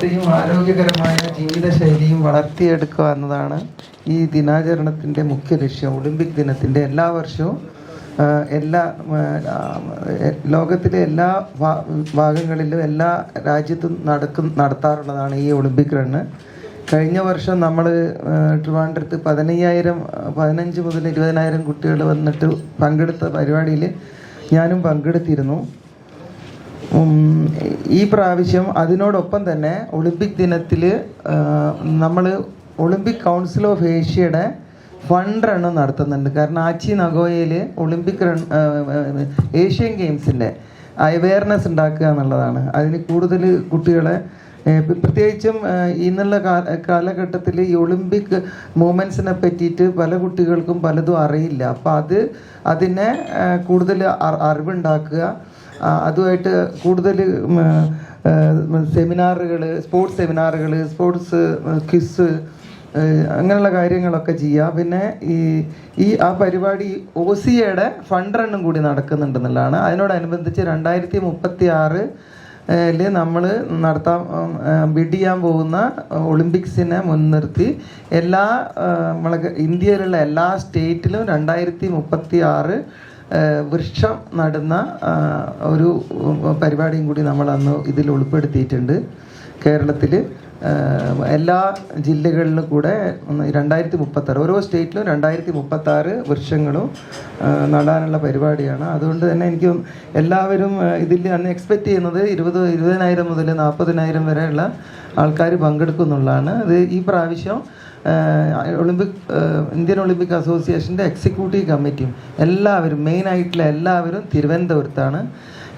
ശുചിത്വത്തെയും ആരോഗ്യകരമായ ജീവിതശൈലിയും വളർത്തിയെടുക്കുക എന്നതാണ് ഈ ദിനാചരണത്തിൻ്റെ മുഖ്യ ലക്ഷ്യം. ഒളിമ്പിക് ദിനത്തിൻ്റെ എല്ലാ വർഷവും ലോകത്തിലെ എല്ലാ ഭാഗങ്ങളിലും എല്ലാ രാജ്യത്തും നടത്താറുള്ളതാണ് ഈ ഒളിമ്പിക് റണ്ണ്. കഴിഞ്ഞ വർഷം നമ്മൾ ട്രിവാൻഡ്രത്ത് 15 മുതൽ 20,000 കുട്ടികൾ വന്നിട്ട് പങ്കെടുത്ത പരിപാടിയിൽ ഞാനും പങ്കെടുത്തിരുന്നു. ഈ പ്രാവശ്യം അതിനോടൊപ്പം തന്നെ ഒളിമ്പിക് ദിനത്തിൽ നമ്മൾ ഒളിമ്പിക് കൗൺസിൽ ഓഫ് ഏഷ്യയുടെ ഫണ്ട് റൺ നടത്തുന്നുണ്ട്. കാരണം ആച്ചി നഗോയയിൽ ഒളിമ്പിക് റൺ ഏഷ്യൻ ഗെയിംസിൻ്റെ അവയർനെസ് ഉണ്ടാക്കുക എന്നുള്ളതാണ്. അതിന് കൂടുതൽ കുട്ടികളെ പ്രത്യേകിച്ചും ഇന്നുള്ള കാലഘട്ടത്തിൽ ഈ ഒളിമ്പിക് മൂമെൻറ്റ്സിനെ പറ്റിയിട്ട് പല കുട്ടികൾക്കും പലതും അറിയില്ല. അപ്പോൾ അതിനെ കൂടുതൽ അറിവുണ്ടാക്കുക, അതുമായിട്ട് കൂടുതൽ സെമിനാറുകൾ, സ്പോർട്സ് ക്വിസ്, അങ്ങനെയുള്ള കാര്യങ്ങളൊക്കെ ചെയ്യുക. പിന്നെ ആ പരിപാടി OCAയുടെ ഫണ്ട് റണ്ണും കൂടി നടക്കുന്നുണ്ടെന്നുള്ളതാണ്. അതിനോടനുബന്ധിച്ച് 2036 നമ്മൾ ബിഡ് ചെയ്യാൻ പോകുന്ന ഒളിമ്പിക്സിനെ മുൻനിർത്തി നമ്മളെ ഇന്ത്യയിലുള്ള എല്ലാ സ്റ്റേറ്റിലും 2036 വൃക്ഷം നടുന്ന ഒരു പരിപാടിയും കൂടി നമ്മൾ അന്ന് ഇതിൽ ഉൾപ്പെടുത്തിയിട്ടുണ്ട്. കേരളത്തിൽ എല്ലാ ജില്ലകളിലും കൂടെ 2036 ഓരോ സ്റ്റേറ്റിലും 2036 വൃക്ഷങ്ങളും നടാനുള്ള പരിപാടിയാണ്. അതുകൊണ്ട് തന്നെ എനിക്ക് എല്ലാവരും ഇതിൽ അന്ന് എക്സ്പെക്റ്റ് ചെയ്യുന്നത് 20,000 മുതൽ 40,000 വരെയുള്ള ആൾക്കാർ പങ്കെടുക്കുന്നുള്ളതാണ്. ഇത് ഈ പ്രാവശ്യം ഇന്ത്യൻ ഒളിമ്പിക് അസോസിയേഷൻ്റെ എക്സിക്യൂട്ടീവ് കമ്മിറ്റിയും എല്ലാവരും മെയിനായിട്ടുള്ള എല്ലാവരും തിരുവനന്തപുരത്താണ്.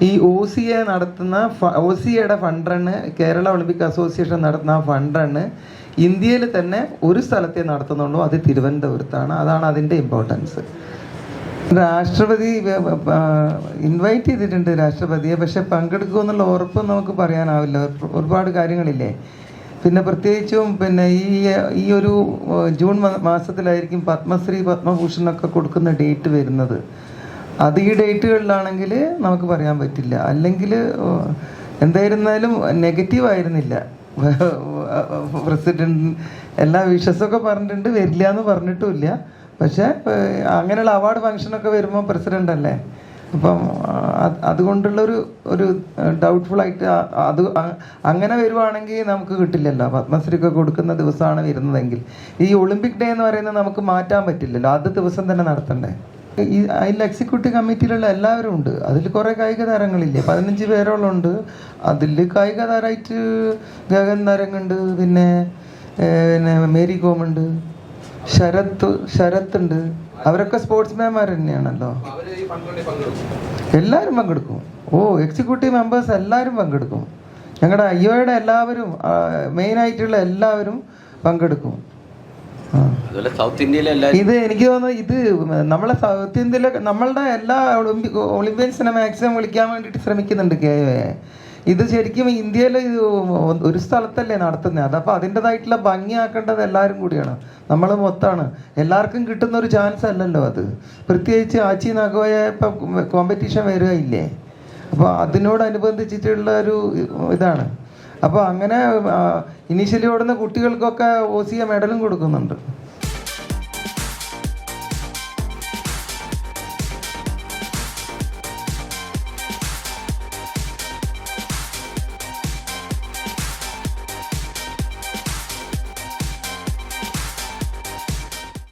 ഈ OCAയുടെ fund run, Kerala Olympic association നടത്തുന്ന ഫണ്ട് റണ്ണ് ഇന്ത്യയിൽ തന്നെ ഒരു സ്ഥലത്തേ നടത്തുന്നുള്ളൂ, അത് തിരുവനന്തപുരത്താണ്. അതാണ് അതിൻ്റെ ഇമ്പോർട്ടൻസ്. രാഷ്ട്രപതി ഇൻവൈറ്റ് ചെയ്തിട്ടുണ്ട് രാഷ്ട്രപതിയെ, പക്ഷെ പങ്കെടുക്കുമെന്നുള്ള ഉറപ്പ് നമുക്ക് പറയാനാവില്ല. ഒരുപാട് കാര്യങ്ങളില്ലേ. പിന്നെ പ്രത്യേകിച്ചും ഈ ഒരു ജൂൺ മാസത്തിലായിരിക്കും പത്മശ്രീ പത്മഭൂഷണൊക്കെ കൊടുക്കുന്ന ഡേറ്റ് വരുന്നത്. അത് ഈ ഡേറ്റുകളിലാണെങ്കിൽ നമുക്ക് പറയാൻ പറ്റില്ല. അല്ലെങ്കിൽ എന്തായിരുന്നാലും നെഗറ്റീവ് ആയിരുന്നില്ല. പ്രസിഡന്റ് എല്ലാ വിഷസൊക്കെ പറഞ്ഞിട്ടുണ്ട്, വരില്ല എന്ന് പറഞ്ഞിട്ടുമില്ല. പക്ഷെ അങ്ങനെയുള്ള അവാർഡ് ഫംഗ്ഷനൊക്കെ വരുമ്പോൾ പ്രസിഡന്റ് അല്ലേ, അപ്പം അതുകൊണ്ടുള്ളൊരു ഡൗട്ട്ഫുള്ളായിട്ട് അങ്ങനെ വരുവാണെങ്കിൽ നമുക്ക് കിട്ടില്ലല്ലോ. പത്മശ്രീക്ക് കൊടുക്കുന്ന ദിവസമാണ് വരുന്നതെങ്കിൽ ഈ ഒളിമ്പിക് ഡേ എന്ന് പറയുന്നത് നമുക്ക് മാറ്റാൻ പറ്റില്ലല്ലോ, അത് ദിവസം തന്നെ നടത്തണ്ടേ. അതിൽ എക്സിക്യൂട്ടീവ് കമ്മിറ്റിയിലുള്ള എല്ലാവരും ഉണ്ട്. അതിൽ കുറേ കായിക താരങ്ങളില്ലേ, 15 പേരോളം ഉണ്ട്. അതിൽ കായിക താരമായിട്ട് ഗഗൻ നാരങ്ങുണ്ട്, പിന്നെ മേരി കോം ഉണ്ട്, ശരത്ത് ഉണ്ട്. അവരൊക്കെ സ്പോർട്സ്മാൻമാർ തന്നെയാണല്ലോ. എല്ലാവരും പങ്കെടുക്കും. എക്സിക്യൂട്ടീവ് മെമ്പേഴ്സ് എല്ലാവരും പങ്കെടുക്കും. ഞങ്ങളുടെ IOയുടെ എല്ലാവരും മെയിനായിട്ടുള്ള എല്ലാവരും പങ്കെടുക്കും. ഇത് എനിക്ക് തോന്നുന്നു ഇത് നമ്മളെ സൗത്ത് ഇന്ത്യയിലെ നമ്മളുടെ എല്ലാ ഒളിമ്പ്യൻസിനെ മാക്സിമം വിളിക്കാൻ വേണ്ടിയിട്ട് ശ്രമിക്കുന്നുണ്ട് KOA. ഇത് ശരിക്കും ഇന്ത്യയിൽ ഒരു സ്ഥലത്തല്ലേ നടത്തുന്നത്. അതപ്പോൾ അതിൻ്റെതായിട്ടുള്ള ഭംഗിയാക്കേണ്ടത് എല്ലാവരും കൂടിയാണ്, നമ്മൾ മൊത്തമാണ്. എല്ലാവർക്കും കിട്ടുന്ന ഒരു ചാൻസ് അല്ലല്ലോ അത്. പ്രത്യേകിച്ച് ആച്ചി നഗോയ ഇപ്പം കോമ്പറ്റീഷൻ വരികയില്ലേ, അപ്പോൾ അതിനോടനുബന്ധിച്ചിട്ടുള്ള ഒരു ഇതാണ്. അപ്പോൾ അങ്ങനെ ഇനീഷ്യലി ഓടുന്ന കുട്ടികൾക്കൊക്കെ OCA മെഡലും കൊടുക്കുന്നുണ്ട്.